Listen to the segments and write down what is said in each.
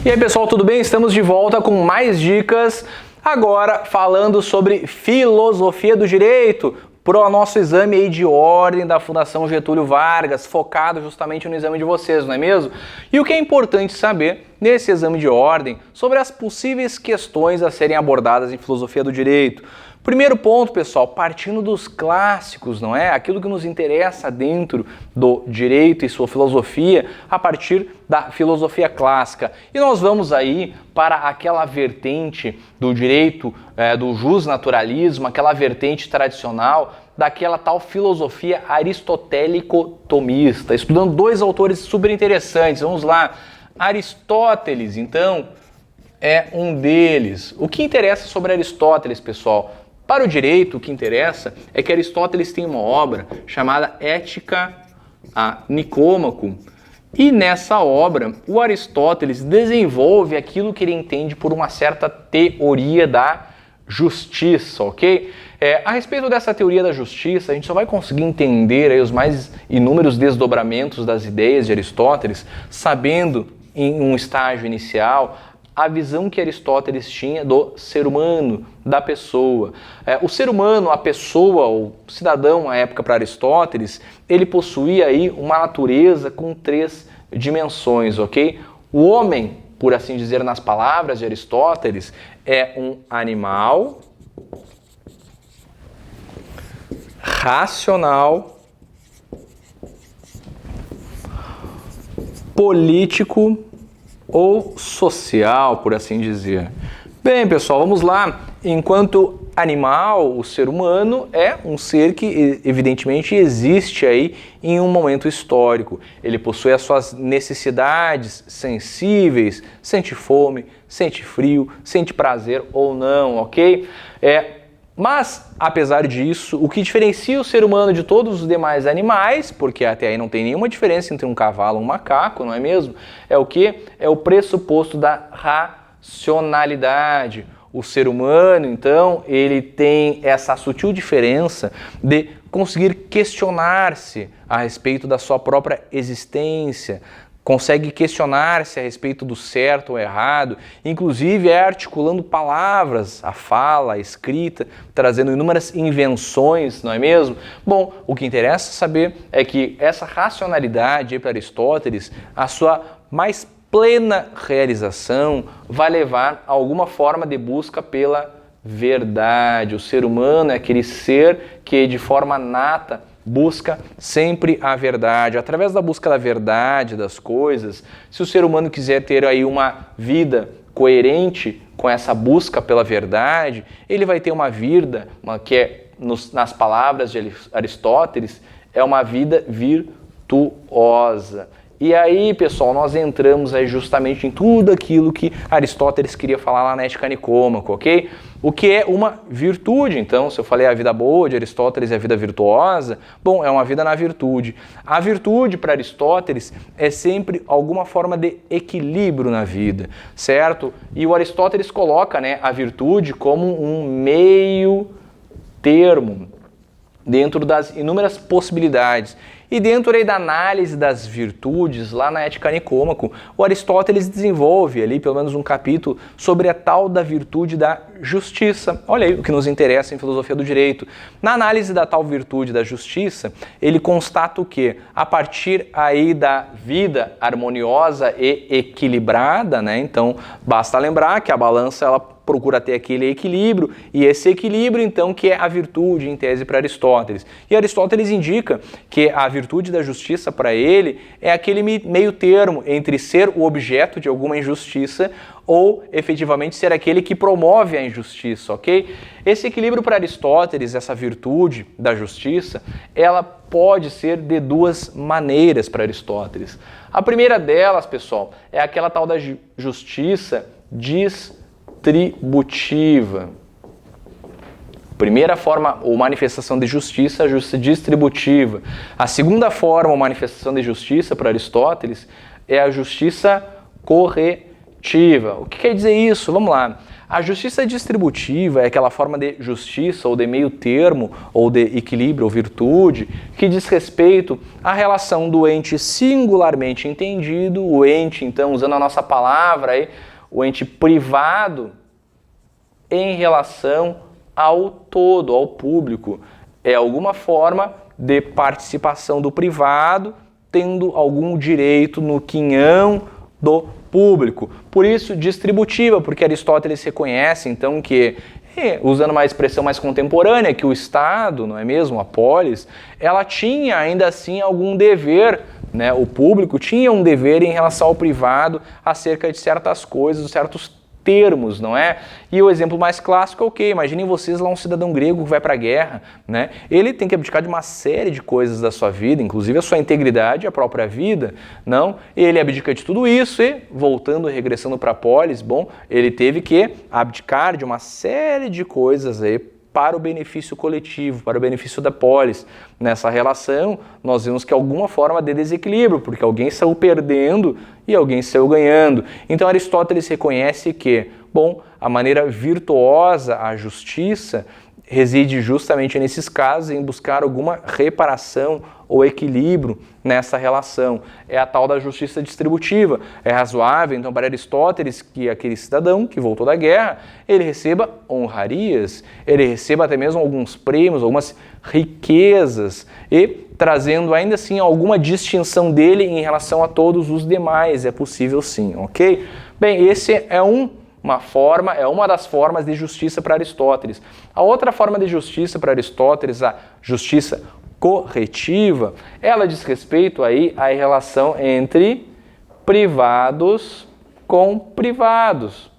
E aí pessoal, tudo bem? Estamos de volta com mais dicas, agora falando sobre filosofia do direito, para o nosso exame aí de ordem da Fundação Getúlio Vargas, focado justamente no exame de vocês, não é mesmo? E o que é importante saber nesse exame de ordem sobre as possíveis questões a serem abordadas em filosofia do direito. Primeiro ponto, pessoal, partindo dos clássicos, não é? Aquilo que nos interessa dentro do direito e sua filosofia, a partir da filosofia clássica. E nós vamos aí para aquela vertente do direito, do justnaturalismo, aquela vertente tradicional, daquela tal filosofia aristotélico-tomista, estudando dois autores super interessantes. Vamos lá, Aristóteles, então, é um deles. O que interessa sobre Aristóteles, pessoal? Para o direito, o que interessa é que Aristóteles tem uma obra chamada Ética a Nicômaco. E nessa obra, o Aristóteles desenvolve aquilo que ele entende por uma certa teoria da justiça, ok? A respeito dessa teoria da justiça, a gente só vai conseguir entender aí os mais inúmeros desdobramentos das ideias de Aristóteles, sabendo em um estágio inicial a visão que Aristóteles tinha do ser humano, da pessoa. O ser humano, a pessoa, o cidadão, à época para Aristóteles, ele possuía aí uma natureza com três dimensões, ok? O homem, por assim dizer nas palavras de Aristóteles, é um animal racional, político ou social, por assim dizer. Bem, pessoal, vamos lá. Enquanto animal, o ser humano é um ser que, evidentemente, existe aí em um momento histórico. Ele possui as suas necessidades sensíveis, sente fome, sente frio, sente prazer ou não, ok? Mas, apesar disso, o que diferencia o ser humano de todos os demais animais, porque até aí não tem nenhuma diferença entre um cavalo e um macaco, não é mesmo? É o quê? É o pressuposto da racionalidade. O ser humano, então, ele tem essa sutil diferença de conseguir questionar-se a respeito da sua própria existência, consegue questionar-se a respeito do certo ou errado, inclusive articulando palavras, a fala, a escrita, trazendo inúmeras invenções, não é mesmo? Bom, o que interessa saber é que essa racionalidade para Aristóteles, a sua mais plena realização vai levar a alguma forma de busca pela verdade. O ser humano é aquele ser que de forma nata busca sempre a verdade. Através da busca da verdade das coisas, se o ser humano quiser ter aí uma vida coerente com essa busca pela verdade, ele vai ter uma vida que é, nas palavras de Aristóteles, é uma vida virtuosa. E aí, pessoal, nós entramos aí justamente em tudo aquilo que Aristóteles queria falar lá na Ética Nicômaco, ok? O que é uma virtude? Então, se eu falei a vida boa de Aristóteles é a vida virtuosa, bom, é uma vida na virtude. A virtude para Aristóteles é sempre alguma forma de equilíbrio na vida, certo? E o Aristóteles coloca, né, a virtude como um meio termo dentro das inúmeras possibilidades. E dentro aí da análise das virtudes, lá na Ética Nicômaco, o Aristóteles desenvolve ali pelo menos um capítulo sobre a tal da virtude da justiça. Olha aí o que nos interessa em filosofia do direito. Na análise da tal virtude da justiça, ele constata o quê? A partir aí da vida harmoniosa e equilibrada, né? Então, basta lembrar que a balança, ela procura ter aquele equilíbrio, e esse equilíbrio, então, que é a virtude, em tese, para Aristóteles. E Aristóteles indica que a virtude da justiça, para ele, é aquele meio termo entre ser o objeto de alguma injustiça ou, efetivamente, ser aquele que promove a injustiça, ok? Esse equilíbrio para Aristóteles, essa virtude da justiça, ela pode ser de duas maneiras para Aristóteles. A primeira delas, pessoal, é aquela tal da justiça distributiva. Primeira forma ou manifestação de justiça, a justiça distributiva. A segunda forma ou manifestação de justiça para Aristóteles é a justiça corretiva. O que quer dizer isso? Vamos lá. A justiça distributiva é aquela forma de justiça ou de meio termo ou de equilíbrio ou virtude que diz respeito à relação do ente singularmente entendido, o ente, então, usando a nossa palavra aí, o ente privado em relação ao todo, ao público. É alguma forma de participação do privado tendo algum direito no quinhão do público. Por isso, distributiva, porque Aristóteles reconhece, então, que, usando uma expressão mais contemporânea, que o Estado, não é mesmo, a polis, ela tinha ainda assim algum dever, né? O público tinha um dever em relação ao privado acerca de certas coisas, certos termos, não é? E o exemplo mais clássico é o quê? Imaginem vocês lá um cidadão grego que vai para a guerra, né? Ele tem que abdicar de uma série de coisas da sua vida, inclusive a sua integridade, a própria vida, não? Ele abdica de tudo isso e, voltando, regressando para a polis, bom, ele teve que abdicar de uma série de coisas aí para o benefício coletivo, para o benefício da polis. Nessa relação, nós vemos que há alguma forma de desequilíbrio, porque alguém saiu perdendo e alguém saiu ganhando. Então Aristóteles reconhece que, bom, a maneira virtuosa, a justiça, reside justamente nesses casos em buscar alguma reparação ou equilíbrio nessa relação. É a tal da justiça distributiva. É razoável, então, para Aristóteles, que aquele cidadão que voltou da guerra, ele receba honrarias, ele receba até mesmo alguns prêmios, algumas riquezas, e trazendo ainda assim alguma distinção dele em relação a todos os demais. É possível sim, ok? Bem, esse é uma das formas de justiça para Aristóteles. A outra forma de justiça para Aristóteles, a justiça corretiva, ela diz respeito aí à relação entre privados com privados,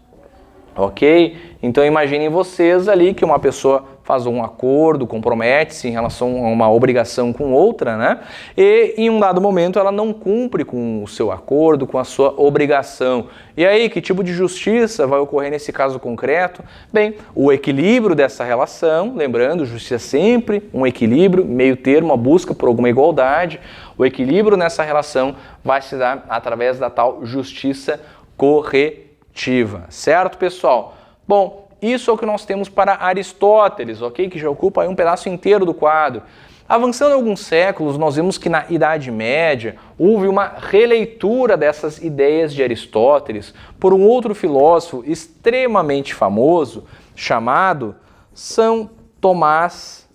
ok? Então imaginem vocês ali que uma pessoa faz um acordo, compromete-se em relação a uma obrigação com outra, né? E em um dado momento ela não cumpre com o seu acordo, com a sua obrigação. E aí, que tipo de justiça vai ocorrer nesse caso concreto? Bem, o equilíbrio dessa relação, lembrando, justiça é sempre um equilíbrio, meio termo, a busca por alguma igualdade. O equilíbrio nessa relação vai se dar através da tal justiça corretiva, certo, pessoal? Bom, isso é o que nós temos para Aristóteles, ok? Que já ocupa aí um pedaço inteiro do quadro. Avançando alguns séculos, nós vemos que na Idade Média houve uma releitura dessas ideias de Aristóteles por um outro filósofo extremamente famoso chamado São Tomás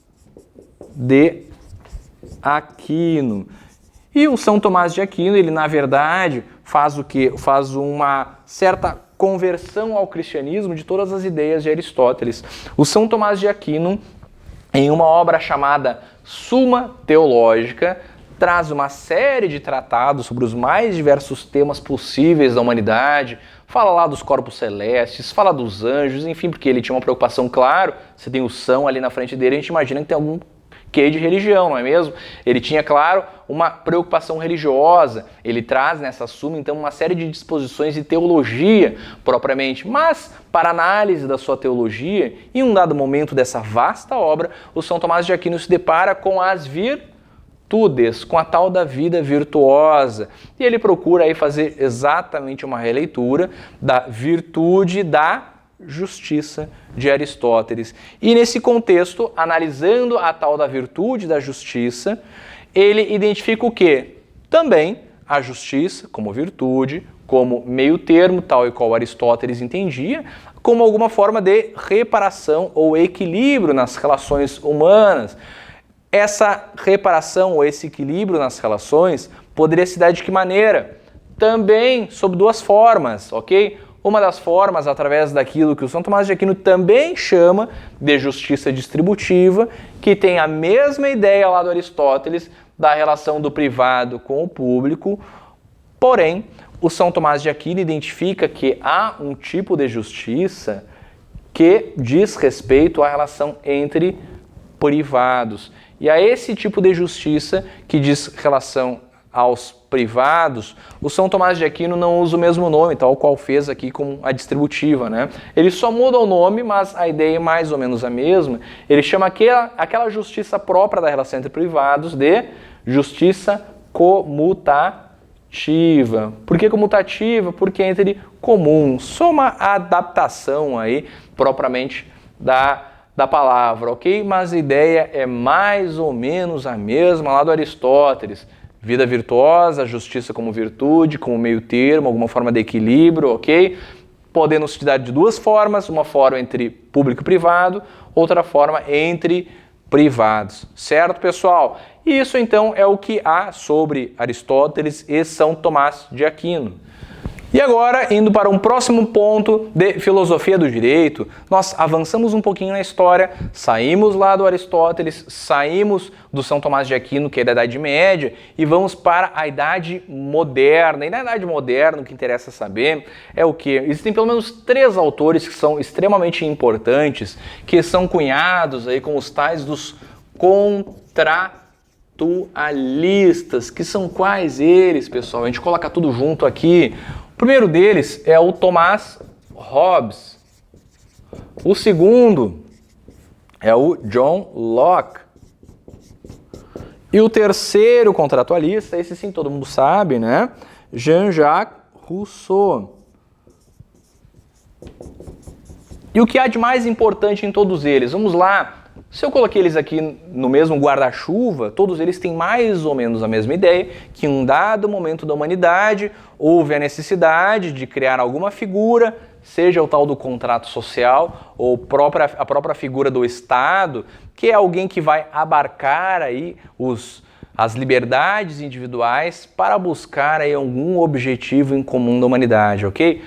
de Aquino. E o São Tomás de Aquino, ele na verdade faz o quê? Faz uma certa conversão ao cristianismo de todas as ideias de Aristóteles. O São Tomás de Aquino, em uma obra chamada Suma Teológica, traz uma série de tratados sobre os mais diversos temas possíveis da humanidade, fala lá dos corpos celestes, fala dos anjos, enfim, porque ele tinha uma preocupação, claro, você tem o São ali na frente dele, a gente imagina que tem algum quê de religião, não é mesmo? Ele tinha, claro, uma preocupação religiosa, ele traz nessa Suma, então, uma série de disposições de teologia, propriamente, mas, para análise da sua teologia, em um dado momento dessa vasta obra, o São Tomás de Aquino se depara com as virtudes, com a tal da vida virtuosa, e ele procura aí fazer exatamente uma releitura da virtude da justiça de Aristóteles. E nesse contexto, analisando a tal da virtude da justiça, ele identifica o quê? Também a justiça como virtude, como meio termo, tal e qual Aristóteles entendia, como alguma forma de reparação ou equilíbrio nas relações humanas. Essa reparação ou esse equilíbrio nas relações poderia se dar de que maneira? Também sob duas formas, ok? Uma das formas, através daquilo que o São Tomás de Aquino também chama de justiça distributiva, que tem a mesma ideia lá do Aristóteles, da relação do privado com o público, porém, o São Tomás de Aquino identifica que há um tipo de justiça que diz respeito à relação entre privados. E a esse tipo de justiça que diz relação aos privados, o São Tomás de Aquino não usa o mesmo nome, tal qual fez aqui com a distributiva, né? Ele só muda o nome, mas a ideia é mais ou menos a mesma. Ele chama aquela justiça própria da relação entre privados de justiça comutativa. Por que comutativa? Porque é entre comum. Só uma adaptação aí propriamente da palavra, ok? Mas a ideia é mais ou menos a mesma lá do Aristóteles. Vida virtuosa, justiça como virtude, como meio termo, alguma forma de equilíbrio, ok? Podendo se dar de duas formas, uma forma entre público e privado, outra forma entre privados, certo, pessoal? E isso então é o que há sobre Aristóteles e São Tomás de Aquino. E agora, indo para um próximo ponto de filosofia do direito, nós avançamos um pouquinho na história, saímos lá do Aristóteles, saímos do São Tomás de Aquino, que é da Idade Média, e vamos para a Idade Moderna. E na Idade Moderna, o que interessa saber é o que? Existem pelo menos 3 autores que são extremamente importantes, que são cunhados aí com os tais dos contratualistas, que são quais eles, pessoal? A gente coloca tudo junto aqui. O primeiro deles é o Thomas Hobbes. O segundo é o John Locke. E o terceiro contratualista, esse sim todo mundo sabe, né? Jean-Jacques Rousseau. E o que há de mais importante em todos eles? Vamos lá. Se eu coloquei eles aqui no mesmo guarda-chuva, todos eles têm mais ou menos a mesma ideia, que em um dado momento da humanidade houve a necessidade de criar alguma figura, seja o tal do contrato social ou a própria figura do Estado, que é alguém que vai abarcar aí as liberdades individuais para buscar aí algum objetivo em comum da humanidade, ok?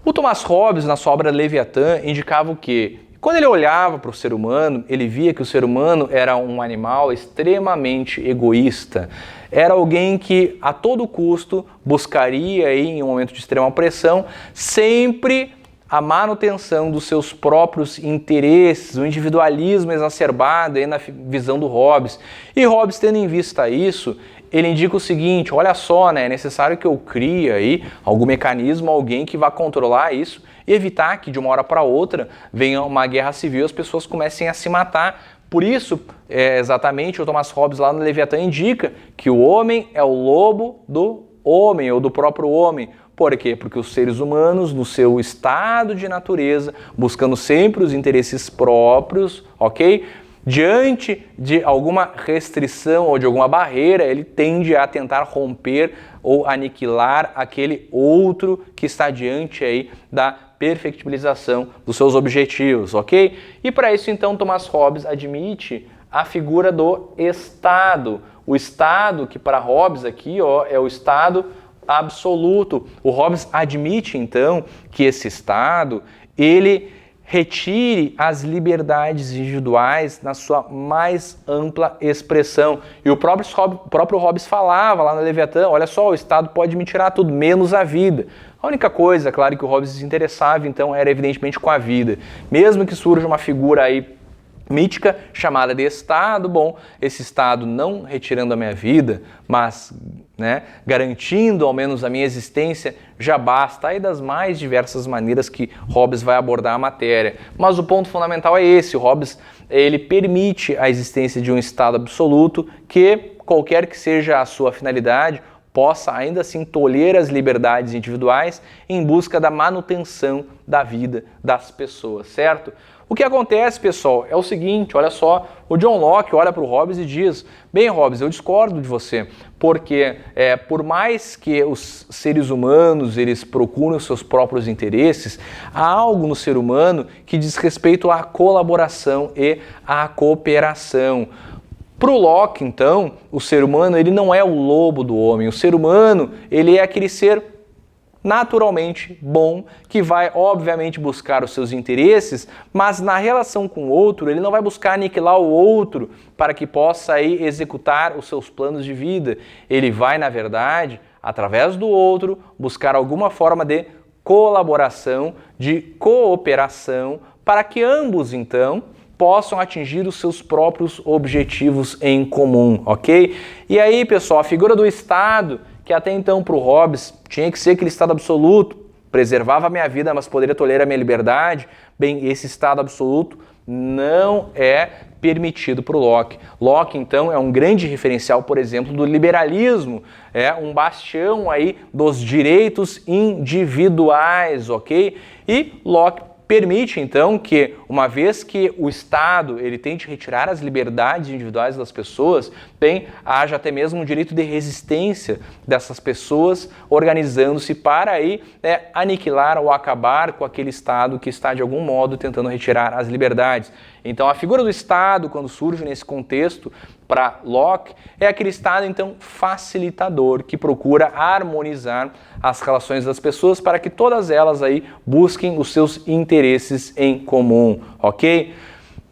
O Thomas Hobbes, na sua obra Leviatã, indicava o quê? Quando ele olhava para o ser humano, ele via que o ser humano era um animal extremamente egoísta. Era alguém que, a todo custo, buscaria, aí, em um momento de extrema pressão, sempre a manutenção dos seus próprios interesses, o individualismo exacerbado aí na visão do Hobbes. E Hobbes, tendo em vista isso, ele indica o seguinte: olha só, né, é necessário que eu crie aí algum mecanismo, alguém que vá controlar isso e evitar que de uma hora para outra venha uma guerra civil e as pessoas comecem a se matar. Por isso, exatamente, o Thomas Hobbes lá no Leviatã indica que o homem é o lobo do homem ou do próprio homem. Por quê? Porque os seres humanos, no seu estado de natureza, buscando sempre os interesses próprios, ok? Diante de alguma restrição ou de alguma barreira, ele tende a tentar romper ou aniquilar aquele outro que está diante aí da perfectibilização dos seus objetivos, ok? E para isso, então, Thomas Hobbes admite a figura do Estado. O Estado, que para Hobbes aqui, ó, é o Estado absoluto. O Hobbes admite, então, que esse Estado, ele retire as liberdades individuais na sua mais ampla expressão. E o próprio Hobbes falava lá no Leviatã, olha só, o Estado pode me tirar tudo, menos a vida. A única coisa, claro, que o Hobbes se interessava, então, era evidentemente com a vida. Mesmo que surja uma figura aí mítica chamada de Estado, bom, esse Estado não retirando a minha vida, mas garantindo ao menos a minha existência, já basta. Aí das mais diversas maneiras que Hobbes vai abordar a matéria. Mas o ponto fundamental é esse: o Hobbes ele permite a existência de um Estado absoluto que, qualquer que seja a sua finalidade, possa ainda assim tolher as liberdades individuais em busca da manutenção da vida das pessoas, certo? O que acontece, pessoal, é o seguinte, olha só, o John Locke olha para o Hobbes e diz: bem, Hobbes, eu discordo de você, porque por mais que os seres humanos eles procurem os seus próprios interesses, há algo no ser humano que diz respeito à colaboração e à cooperação. Para o Locke, então, o ser humano ele não é o lobo do homem, o ser humano ele é aquele ser naturalmente bom, que vai obviamente buscar os seus interesses, mas na relação com o outro, ele não vai buscar aniquilar o outro para que possa aí executar os seus planos de vida. Ele vai, na verdade, através do outro, buscar alguma forma de colaboração, de cooperação, para que ambos, então, possam atingir os seus próprios objetivos em comum, ok? E aí, pessoal, a figura do Estado, que até então para o Hobbes tinha que ser aquele Estado absoluto, preservava a minha vida, mas poderia tolerar a minha liberdade, bem, esse Estado absoluto não é permitido para o Locke. Locke, então, é um grande referencial, por exemplo, do liberalismo, é um bastião aí dos direitos individuais, ok? E Locke permite, então, que, uma vez que o Estado ele tente retirar as liberdades individuais das pessoas, haja até mesmo um direito de resistência dessas pessoas organizando-se para aí aniquilar ou acabar com aquele Estado que está, de algum modo, tentando retirar as liberdades. Então, a figura do Estado, quando surge nesse contexto, para Locke, é aquele Estado, então, facilitador, que procura harmonizar as relações das pessoas para que todas elas aí busquem os seus interesses em comum, ok?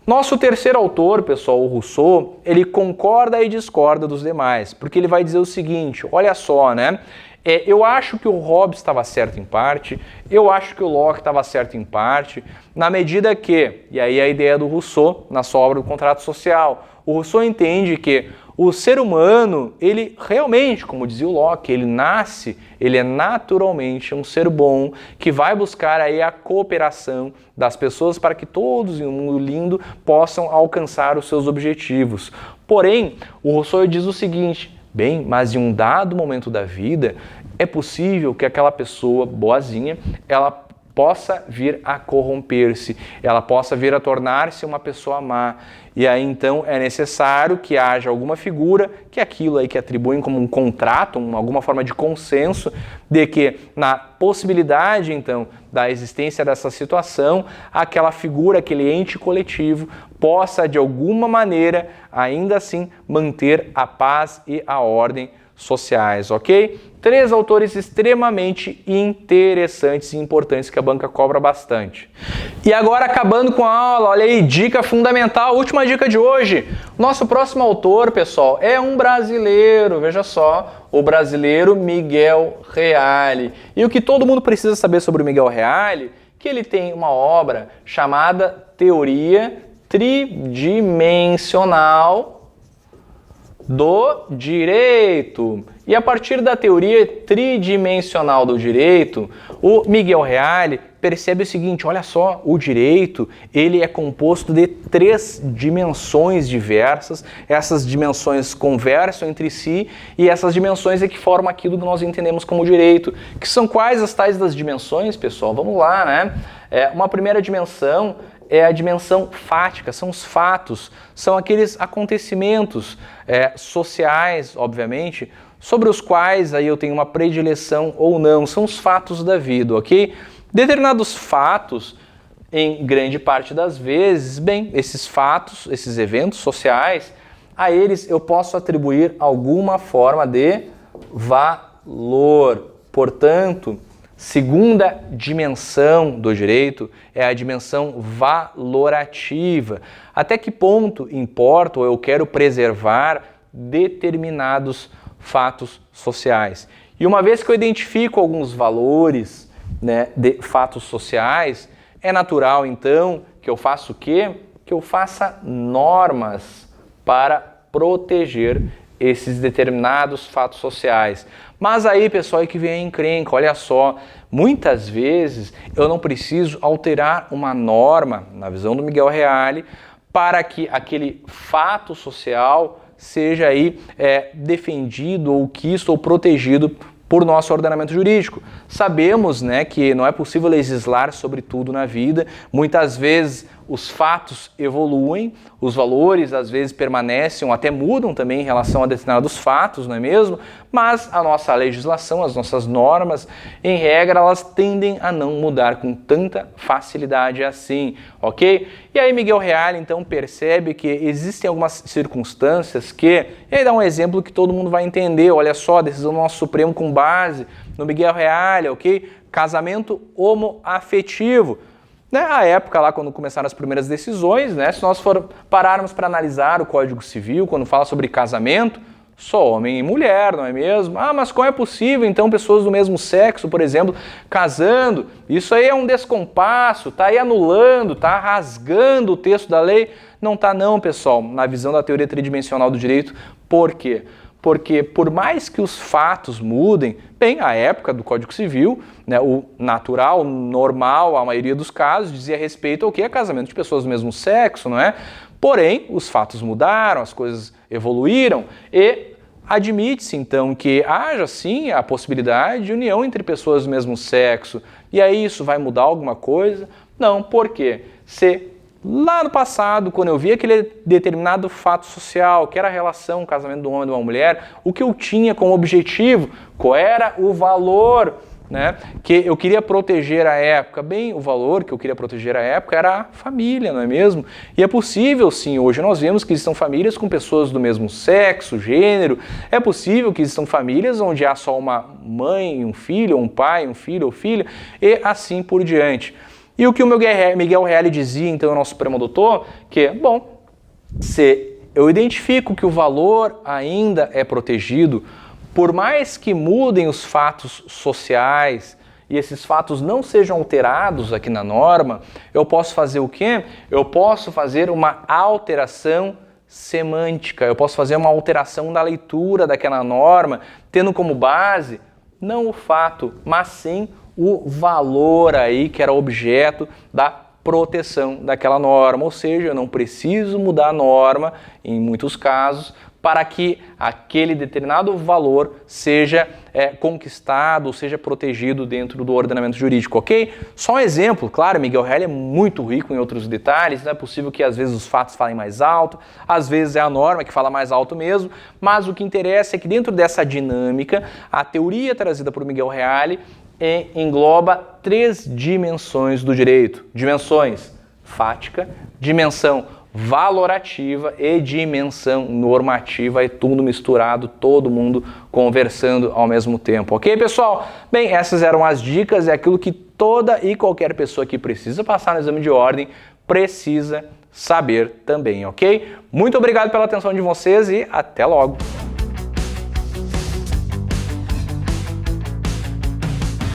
Nosso terceiro autor, pessoal, o Rousseau, ele concorda e discorda dos demais, porque ele vai dizer o seguinte, olha só, né? Eu acho que o Hobbes estava certo em parte, eu acho que o Locke estava certo em parte, na medida que, e aí a ideia do Rousseau na sua obra do Contrato Social, o Rousseau entende que o ser humano, ele realmente, como dizia o Locke, ele é naturalmente um ser bom que vai buscar aí a cooperação das pessoas para que todos em um mundo lindo possam alcançar os seus objetivos. Porém, o Rousseau diz o seguinte, bem, mas em um dado momento da vida, é possível que aquela pessoa boazinha, ela possa vir a corromper-se, ela possa vir a tornar-se uma pessoa má. E aí, então, é necessário que haja alguma figura que aquilo aí que atribuem como um contrato, alguma forma de consenso, de que na possibilidade, então, da existência dessa situação, aquela figura, aquele ente coletivo, possa, de alguma maneira, ainda assim, manter a paz e a ordem sociais, ok? 3 autores extremamente interessantes e importantes que a banca cobra bastante. E agora, acabando com a aula, olha aí, dica fundamental, última dica de hoje. Nosso próximo autor, pessoal, é um brasileiro, veja só, o brasileiro Miguel Reale. E o que todo mundo precisa saber sobre o Miguel Reale, que ele tem uma obra chamada Teoria Tridimensional do Direito. E a partir da teoria tridimensional do direito, o Miguel Reale percebe o seguinte, olha só, o direito, ele é composto de 3 dimensões diversas, essas dimensões conversam entre si e essas dimensões é que formam aquilo que nós entendemos como direito. Que são quais as tais das dimensões, pessoal? Vamos lá, né? Uma primeira dimensão é a dimensão fática, são os fatos, são aqueles acontecimentos sociais, obviamente, sobre os quais aí eu tenho uma predileção ou não, são os fatos da vida, ok? Determinados fatos, em grande parte das vezes, bem, esses fatos, esses eventos sociais, a eles eu posso atribuir alguma forma de valor. Portanto, segunda dimensão do direito é a dimensão valorativa. Até que ponto importa ou eu quero preservar determinados fatos sociais. E uma vez que eu identifico alguns valores, né, de fatos sociais, é natural então que eu faça o quê? Que eu faça normas para proteger esses determinados fatos sociais. Mas aí, pessoal, é que vem a encrenca, olha só, muitas vezes eu não preciso alterar uma norma, na visão do Miguel Reale, para que aquele fato social seja aí defendido ou quisto ou protegido por nosso ordenamento jurídico. Sabemos, né, que não é possível legislar sobre tudo na vida, muitas vezes os fatos evoluem, os valores às vezes permanecem ou até mudam também em relação a determinados fatos, não é mesmo? Mas a nossa legislação, as nossas normas, em regra, elas tendem a não mudar com tanta facilidade assim, ok? E aí Miguel Reale, então, percebe que existem algumas circunstâncias que, e aí dá um exemplo que todo mundo vai entender, olha só, a decisão do nosso Supremo com base no Miguel Reale, ok? Casamento homoafetivo. Na época lá, quando começaram as primeiras decisões, né, se nós pararmos para analisar o Código Civil, quando fala sobre casamento, só homem e mulher, não é mesmo? Ah, mas como é possível, então, pessoas do mesmo sexo, por exemplo, casando? Isso aí é um descompasso, está aí anulando, está rasgando o texto da lei? Não está não, pessoal, na visão da teoria tridimensional do direito. Por quê? Porque por mais que os fatos mudem, bem, a época do Código Civil, né, o natural, o normal, a maioria dos casos, dizia respeito ao que é casamento de pessoas do mesmo sexo, não é? Porém, os fatos mudaram, as coisas evoluíram e admite-se, então, que haja, sim, a possibilidade de união entre pessoas do mesmo sexo. E aí isso vai mudar alguma coisa? Não, por quê? Se lá no passado, quando eu vi aquele determinado fato social, que era a relação, o casamento de um homem e de uma mulher, o que eu tinha como objetivo, qual era o valor, né, que eu queria proteger à época? Bem, o valor que eu queria proteger à época era a família, não é mesmo? E é possível, sim, hoje nós vemos que existam famílias com pessoas do mesmo sexo, gênero, é possível que existam famílias onde há só uma mãe, um filho, um pai, um filho ou filha, e assim por diante. E o que o Miguel Reale dizia, então, o nosso Supremo Doutor, que, bom, se eu identifico que o valor ainda é protegido, por mais que mudem os fatos sociais e esses fatos não sejam alterados aqui na norma, eu posso fazer o quê? Eu posso fazer uma alteração semântica, eu posso fazer uma alteração da leitura daquela norma, tendo como base não o fato, mas sim o valor aí que era objeto da proteção daquela norma. Ou seja, eu não preciso mudar a norma, em muitos casos, para que aquele determinado valor seja conquistado, seja protegido dentro do ordenamento jurídico, ok? Só um exemplo, claro, Miguel Reale é muito rico em outros detalhes, não é possível que às vezes os fatos falem mais alto, às vezes é a norma que fala mais alto mesmo, mas o que interessa é que dentro dessa dinâmica, a teoria trazida por Miguel Reale engloba 3 dimensões do direito. Dimensões fática, dimensão valorativa e dimensão normativa, e tudo misturado, todo mundo conversando ao mesmo tempo, ok, pessoal? Bem, essas eram as dicas, é aquilo que toda e qualquer pessoa que precisa passar no exame de ordem precisa saber também, ok? Muito obrigado pela atenção de vocês e até logo!